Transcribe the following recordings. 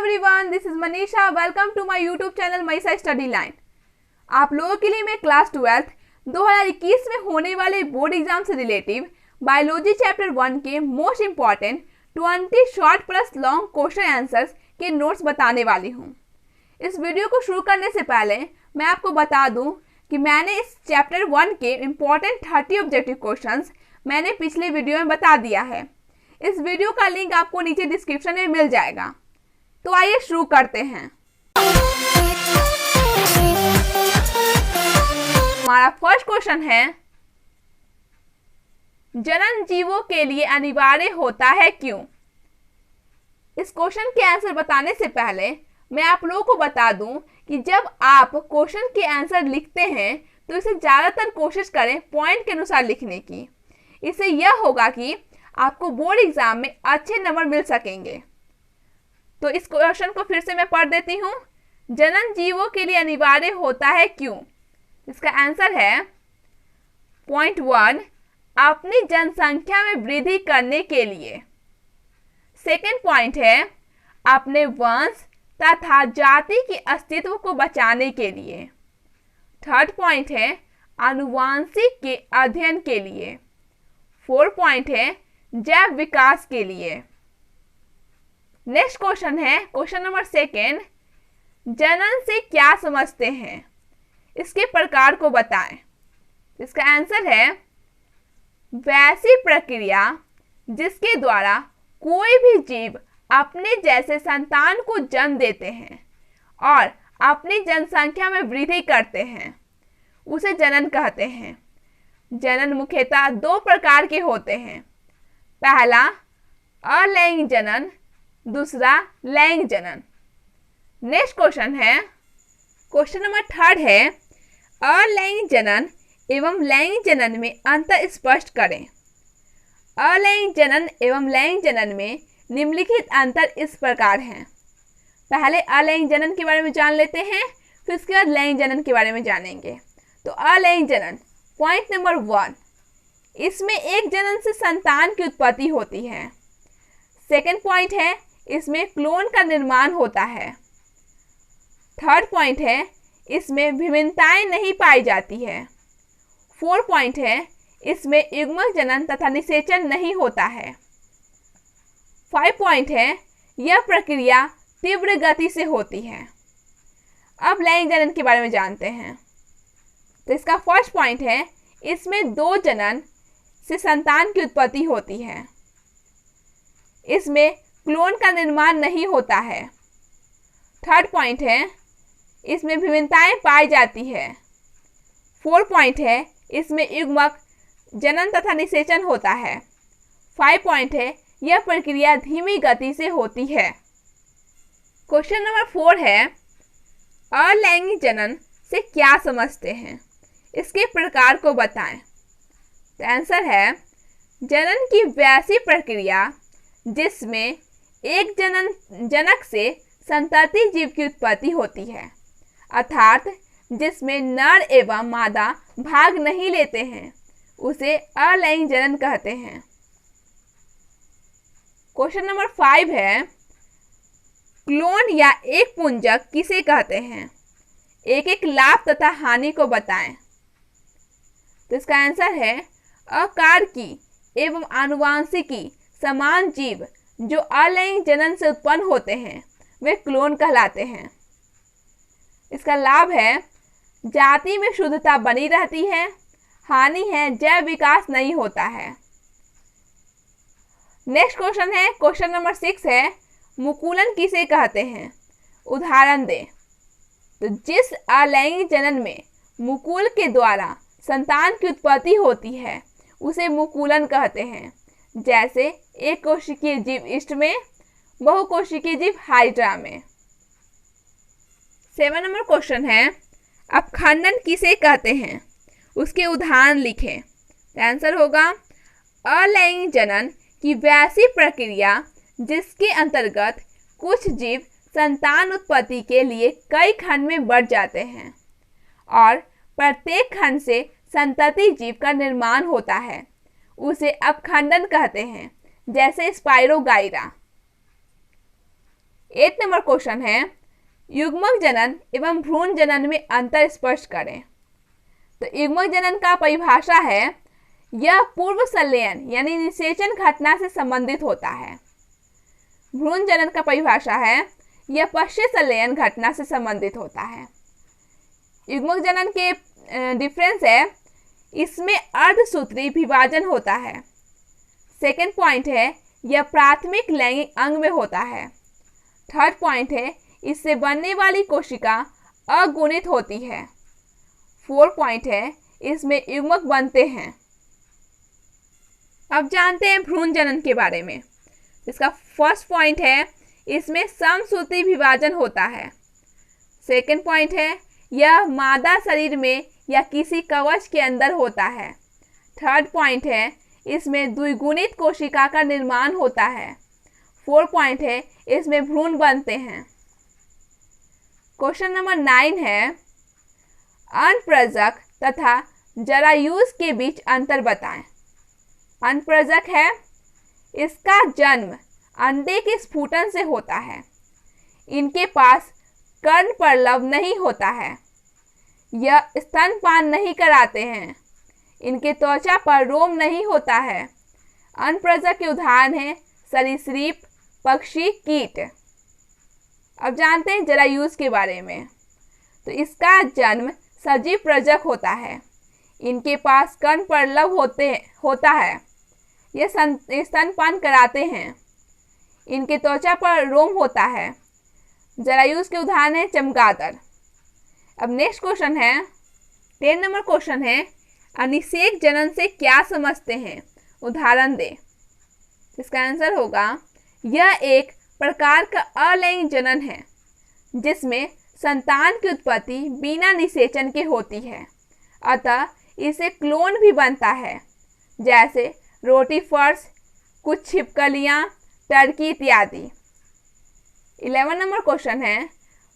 Everyone, this is Manisha. Welcome to my YouTube channel Manisha study line. आप लोगों के लिए मैं क्लास 12 2021 में होने वाले बोर्ड एग्जाम से रिलेटिव बायोलॉजी चैप्टर 1 के most important 20 short plus long question answers के नोट्स बताने वाली हूँ। इस वीडियो को शुरू करने से पहले मैं आपको बता दूं कि मैंने इस चैप्टर 1 के इम्पॉर्टेंट 30 ऑब्जेक्टिव क्वेश्चंस मैंने पिछले वीडियो में बता दिया है। इस वीडियो का लिंक आपको नीचे डिस्क्रिप्शन में मिल जाएगा। तो आइए शुरू करते हैं। हमारा फर्स्ट क्वेश्चन है, जनन जीवों के लिए अनिवार्य होता है क्यों? इस क्वेश्चन के आंसर बताने से पहले मैं आप लोगों को बता दूं कि जब आप क्वेश्चन के आंसर लिखते हैं तो इसे ज़्यादातर कोशिश करें पॉइंट के अनुसार लिखने की। इससे यह होगा कि आपको बोर्ड एग्जाम में अच्छे नंबर मिल सकेंगे। तो इस क्वेश्चन को फिर से मैं पढ़ देती हूँ। जनन जीवों के लिए अनिवार्य होता है क्यों? इसका आंसर है पॉइंट 1, अपनी जनसंख्या में वृद्धि करने के लिए। सेकंड पॉइंट है अपने वंश तथा जाति के अस्तित्व को बचाने के लिए। थर्ड पॉइंट है आनुवांशिक के अध्ययन के लिए। फोर्थ पॉइंट है जैव विकास के लिए। नेक्स्ट क्वेश्चन है क्वेश्चन नंबर 2, जनन से क्या समझते हैं? इसके प्रकार को बताएं। इसका आंसर है वैसी प्रक्रिया जिसके द्वारा कोई भी जीव अपने जैसे संतान को जन्म देते हैं और अपनी जनसंख्या में वृद्धि करते हैं, उसे जनन कहते हैं। जनन मुख्यतः 2 प्रकार के होते हैं। पहला अलैंगिक जनन, दूसरा लैंगिक जनन। नेक्स्ट क्वेश्चन है क्वेश्चन नंबर 3 है, अलैंगिक जनन एवं लैंगिक जनन में अंतर स्पष्ट करें। अलैंगिक जनन एवं लैंगिक जनन में निम्नलिखित अंतर इस प्रकार हैं। पहले अलैंगिक जनन के बारे में जान लेते हैं, फिर उसके बाद लैंगिक जनन के बारे में जानेंगे। तो अलैंगिक जनन पॉइंट नंबर 1, इसमें एक जनन से संतान की उत्पत्ति होती है। सेकंड पॉइंट है इसमें क्लोन का निर्माण होता है। थर्ड पॉइंट है इसमें विभिन्नताएं नहीं पाई जाती है। फोर्थ पॉइंट है इसमें युग्मक जनन तथा निषेचन नहीं होता है। 5 पॉइंट है यह प्रक्रिया तीव्र गति से होती है। अब लैंगिक जनन के बारे में जानते हैं। तो इसका फर्स्ट पॉइंट है इसमें 2 जनन से संतान की उत्पत्ति होती है। इसमें क्लोन का निर्माण नहीं होता है। थर्ड पॉइंट है इसमें विभिन्नताएं पाई जाती है। फोर्थ पॉइंट है इसमें युग्मक जनन तथा निषेचन होता है। 5 पॉइंट है यह प्रक्रिया धीमी गति से होती है। क्वेश्चन नंबर 4 है, अलैंगिक जनन से क्या समझते हैं? इसके प्रकार को बताएं। तो आंसर है जनन की वैसी प्रक्रिया जिसमें एक जनक से संतति जीव की उत्पत्ति होती है, अर्थात जिसमें नर एवं मादा भाग नहीं लेते हैं, उसे अलैंगिक जनन कहते हैं। क्वेश्चन नंबर 5 है, क्लोन या एक पुंजक किसे कहते हैं? एक एक लाभ तथा हानि को बताएं। तो इसका आंसर है अकारकी एवं आनुवांशिकी समान जीव जो अलैंगिक जनन से उत्पन्न होते हैं वे क्लोन कहलाते हैं। इसका लाभ है जाति में शुद्धता बनी रहती है, हानि है जैव विकास नहीं होता है। नेक्स्ट क्वेश्चन है क्वेश्चन नंबर 6 है, मुकुलन किसे कहते हैं? उदाहरण दें। तो जिस अलैंगिक जनन में मुकुल के द्वारा संतान की उत्पत्ति होती है उसे मुकुलन कहते हैं। जैसे एक कोशिकीय जीव ईस्ट में, बहुकोशिकीय जीव हाइड्रा में। 7 नंबर क्वेश्चन है, अपखंडन किसे कहते हैं? उसके उदाहरण लिखें। आंसर होगा अलैंगिक जनन की वैसी प्रक्रिया जिसके अंतर्गत कुछ जीव संतान उत्पत्ति के लिए कई खंड में बढ़ जाते हैं और प्रत्येक खंड से संतति जीव का निर्माण होता है, उसे अपखंडन कहते हैं। जैसे स्पाइरोगाइरा। 8 नंबर क्वेश्चन है, युग्मक जनन एवं भ्रूण जनन में अंतर स्पष्ट करें। तो युग्मक जनन का परिभाषा है, यह पूर्व संलयन यानी निषेचन घटना से संबंधित होता है। भ्रूण जनन का परिभाषा है, यह पश्चात संलयन घटना से संबंधित होता है। युग्मक जनन के डिफरेंस है, इसमें अर्धसूत्री विभाजन होता है। सेकेंड पॉइंट है, यह प्राथमिक लैंगिक अंग में होता है। थर्ड पॉइंट है, इससे बनने वाली कोशिका अगुणित होती है। फोर्थ पॉइंट है, इसमें युग्मक बनते हैं। अब जानते हैं भ्रूण जनन के बारे में। इसका फर्स्ट पॉइंट है, इसमें समसूत्री विभाजन होता है। सेकेंड पॉइंट है, यह मादा शरीर में या किसी कवच के अंदर होता है। थर्ड पॉइंट है, इसमें द्विगुणित कोशिका का निर्माण होता है। फोर्थ पॉइंट है, इसमें भ्रूण बनते हैं। क्वेश्चन नंबर 9 है, अनप्रजक तथा जरायुज के बीच अंतर बताएं। अनप्रजक है, इसका जन्म अंडे के स्फुटन से होता है। इनके पास कर्णपरलव नहीं होता है। यह स्तनपान नहीं कराते हैं। इनके त्वचा पर रोम नहीं होता है। अनप्रजक के उदाहरण हैं सरीसृप, पक्षी, कीट। अब जानते हैं जरायुज के बारे में। तो इसका जन्म सजीव प्रजक होता है। इनके पास कर्णपरलव होता है। ये स्तनपान कराते हैं। इनके त्वचा पर रोम होता है। जरायुज के उदाहरण है चमगादड़। अब नेक्स्ट क्वेश्चन है, 10 नंबर क्वेश्चन है, अनिषेक जनन से क्या समझते हैं, उदाहरण दे। इसका आंसर होगा, यह एक प्रकार का अलैंगिक जनन है जिसमें संतान की उत्पत्ति बिना निषेचन के होती है। अतः इसे क्लोन भी बनता है, जैसे रोटीफर्स, कुछ छिपकलियां, टर्की इत्यादि। 11 नंबर क्वेश्चन है,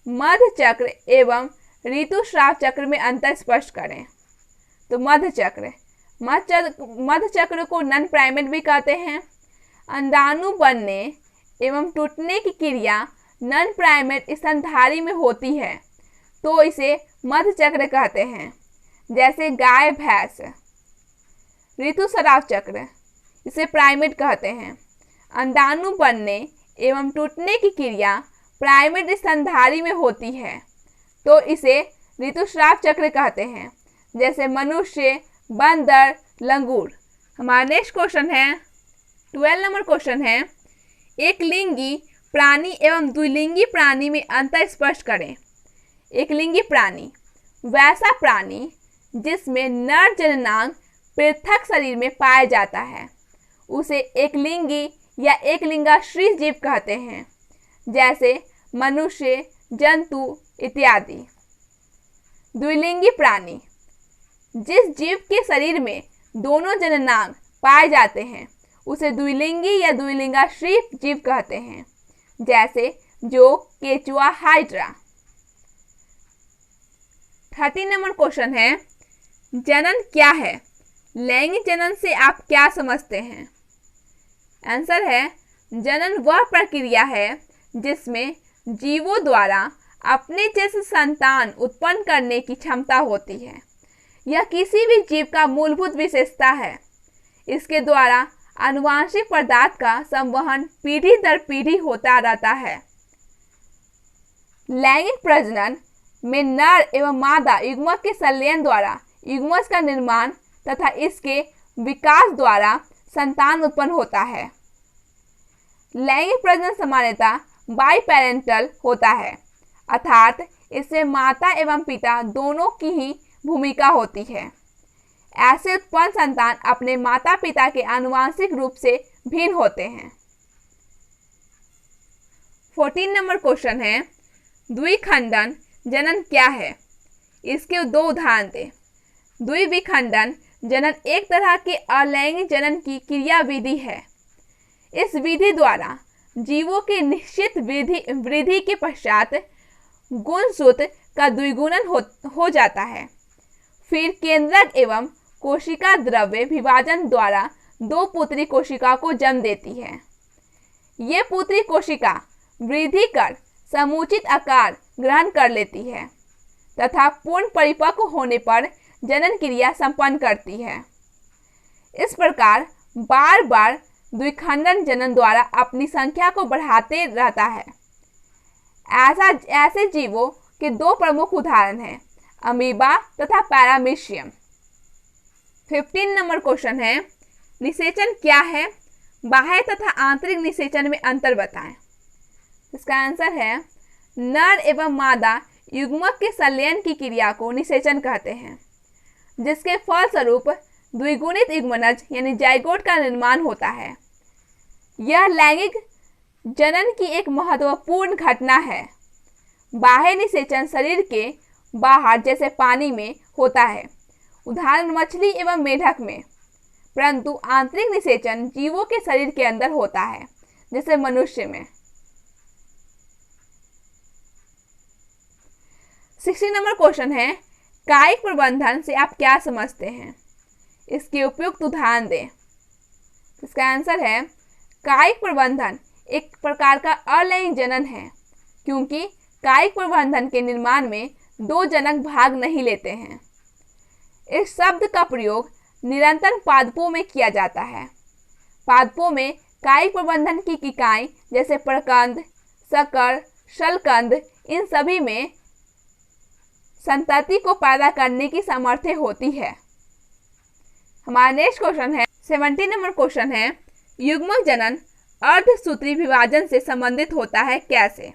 मध्य चक्र एवं ऋतुस्राव चक्र में अंतर स्पष्ट करें। तो मध्य चक्र को नन प्राइमेट भी कहते हैं। अंडाणु बनने एवं टूटने की क्रिया नन प्राइमेट स्तनधारी में होती है, तो इसे मध्य चक्र कहते हैं, जैसे गाय भैंस। ऋतुस्राव चक्र, इसे प्राइमेट कहते हैं। अंडाणु बनने एवं टूटने की क्रिया प्राइमेट स्तनधारी में होती है, तो इसे ऋतुस्राव चक्र कहते हैं, जैसे मनुष्य, बंदर, लंगूर। हमारा नेक्स्ट क्वेश्चन है, 12 नंबर क्वेश्चन है, एक लिंगी प्राणी एवं द्विलिंगी प्राणी में अंतर स्पष्ट करें। एक लिंगी प्राणी वैसा प्राणी जिसमें नर जननांग पृथक शरीर में पाया जाता है, उसे एक लिंगी या एक लिंगाश्री जीव कहते हैं, जैसे मनुष्य, जंतु इत्यादि। द्विलिंगी प्राणी, जिस जीव के शरीर में दोनों जननांग पाए जाते हैं, उसे द्विलिंगी या द्विलिंगाश्री जीव कहते हैं, जैसे जोक, केचुआ, हाइड्रा। 13 नंबर क्वेश्चन है, जनन क्या है? लैंगिक जनन से आप क्या समझते हैं? आंसर है, जनन वह प्रक्रिया है जिसमें जीवों द्वारा अपने जैसे संतान उत्पन्न करने की क्षमता होती है। यह किसी भी जीव का मूलभूत विशेषता है। इसके द्वारा आनुवांशिक पदार्थ का संवहन पीढ़ी दर पीढ़ी होता रहता है। लैंगिक प्रजनन में नर एवं मादा युग्मक के संलयन द्वारा युग्मज का निर्माण तथा इसके विकास द्वारा संतान उत्पन्न होता है। लैंगिक प्रजनन सामान्यतः बाइपेरेंटल होता है, अर्थात इसमें माता एवं पिता दोनों की ही भूमिका होती है। ऐसे उत्पन्न संतान अपने माता पिता के आनुवांशिक रूप से भिन्न होते हैं। 14 नंबर क्वेश्चन है, द्विखंडन जनन क्या है? इसके दो उदाहरण दें। द्विविखंडन जनन एक तरह के अलैंगिक जनन की क्रिया विधि है। इस विधि द्वारा जीवों के निश्चित वृद्धि के पश्चात गुणसूत्र का द्विगुणन हो जाता है। फिर केंद्रक एवं कोशिका द्रव्य विभाजन द्वारा दो पुत्री कोशिका को जन्म देती है। ये पुत्री कोशिका वृद्धि कर समुचित आकार ग्रहण कर लेती है तथा पूर्ण परिपक्व होने पर जनन क्रिया संपन्न करती है। इस प्रकार बार बार द्विखंडन जनन द्वारा अपनी संख्या को बढ़ाते रहता है। ऐसे जीवों के दो प्रमुख उदाहरण हैं, अमीबा तथा पैरामीशियम। 15 नंबर क्वेश्चन है, निषेचन क्या है? बाह्य तथा आंतरिक निषेचन में अंतर बताएं। इसका आंसर है, नर एवं मादा युग्मक के संलयन की क्रिया को निषेचन कहते हैं, जिसके फलस्वरूप द्विगुणित युग्मनज यानी जाइगोट का निर्माण होता है। यह लैंगिक जनन की एक महत्वपूर्ण घटना है। बाह्य निषेचन शरीर के बाहर जैसे पानी में होता है, उदाहरण मछली एवं मेढक में, परंतु आंतरिक निषेचन जीवों के शरीर के अंदर होता है, जैसे मनुष्य में। 16 नंबर क्वेश्चन है, कायिक प्रबंधन से आप क्या समझते हैं? इसके उपयुक्त उदाहरण दें। इसका आंसर है, कायिक प्रबंधन एक प्रकार का अलैंगिक जनन है, क्योंकि कायिक प्रबंधन के निर्माण में दो जनक भाग नहीं लेते हैं। इस शब्द का प्रयोग निरंतर पादपों में किया जाता है। पादपों में कायिक प्रबंधन की इकाई जैसे प्रकंद, शकर, शलकंद, इन सभी में संतति को पैदा करने की सामर्थ्य होती है। हमारा नेक्स्ट क्वेश्चन है, 17 नंबर क्वेश्चन है, युग्मक जनन अर्धसूत्री विभाजन से संबंधित होता है, कैसे?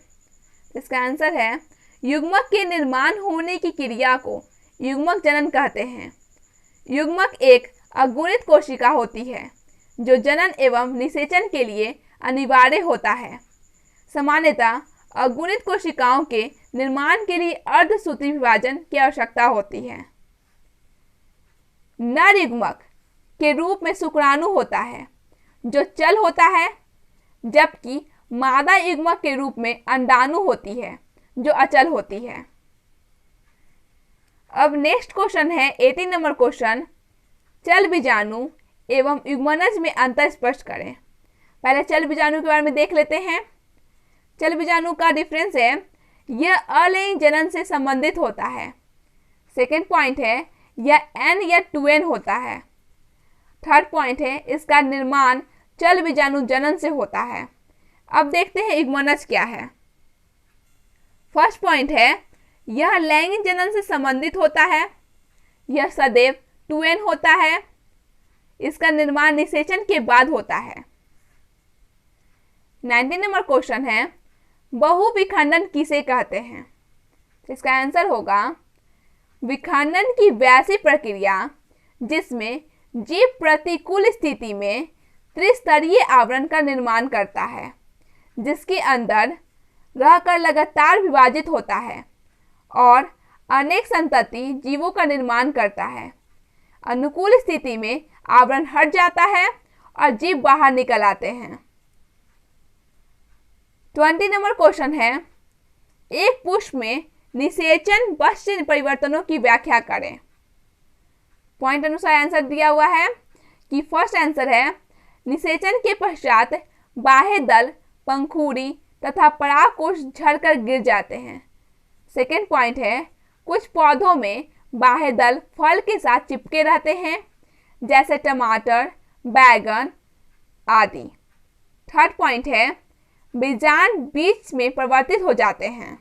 इसका आंसर है, युग्मक के निर्माण होने की क्रिया को युग्मक जनन कहते हैं। युग्मक एक अगुणित कोशिका होती है जो जनन एवं निषेचन के लिए अनिवार्य होता है। सामान्यतः अगुणित कोशिकाओं के निर्माण के लिए अर्धसूत्री विभाजन की आवश्यकता होती है। नर युग्मक के रूप में शुक्राणु होता है जो चल होता है, जबकि मादा युग्मक के रूप में अंडाणु होती है जो अचल होती है। अब नेक्स्ट क्वेश्चन है 18 नंबर क्वेश्चन, चल बीजाणु एवं युग्मनज में अंतर स्पष्ट करें। पहले चल बीजाणु के बारे में देख लेते हैं। चल बीजाणु का डिफरेंस है, यह अलैंगिक जनन से संबंधित होता है। सेकेंड पॉइंट है, यह एन या 2n होता है। थर्ड पॉइंट है, इसका निर्माण चल बीजाणु जनन से होता है। अब देखते हैं युग्मनज क्या है। फर्स्ट पॉइंट है, यह लैंगिक जनन से संबंधित होता है। यह सदैव 2n होता है। इसका निर्माण निषेचन के बाद होता है। 19 नंबर क्वेश्चन है, बहुविखंडन किसे कहते हैं? इसका आंसर होगा, विखंडन की वैसी प्रक्रिया जिसमें जीव प्रतिकूल स्थिति में त्रिस्तरीय आवरण का निर्माण करता है, जिसके अंदर रहकर लगातार विभाजित होता है और अनेक संतति जीवों का निर्माण करता है। अनुकूल स्थिति में आवरण हट जाता है और जीव बाहर निकल आते हैं। 20 नंबर क्वेश्चन है, एक पुष्प में निषेचन पश्च परिवर्तनों की व्याख्या करें। पॉइंट अनुसार आंसर दिया हुआ है कि फर्स्ट आंसर है, निषेचन के पश्चात बाह्य दल, पंखुड़ी तथा परागकोश झड़कर गिर जाते हैं। सेकेंड पॉइंट है, कुछ पौधों में बाह्य दल फल के साथ चिपके रहते हैं, जैसे टमाटर, बैगन आदि। थर्ड पॉइंट है, बीजांड बीज में परिवर्तित हो जाते हैं।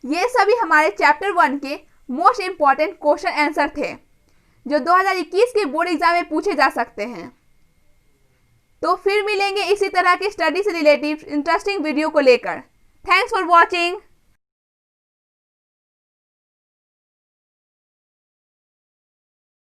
ये सभी हमारे चैप्टर 1 के मोस्ट इंपॉर्टेंट क्वेश्चन आंसर थे जो 2021 के बोर्ड एग्जाम में पूछे जा सकते हैं। तो फिर मिलेंगे इसी तरह की स्टडी से रिलेटेड इंटरेस्टिंग वीडियो को लेकर। Thanks for watching.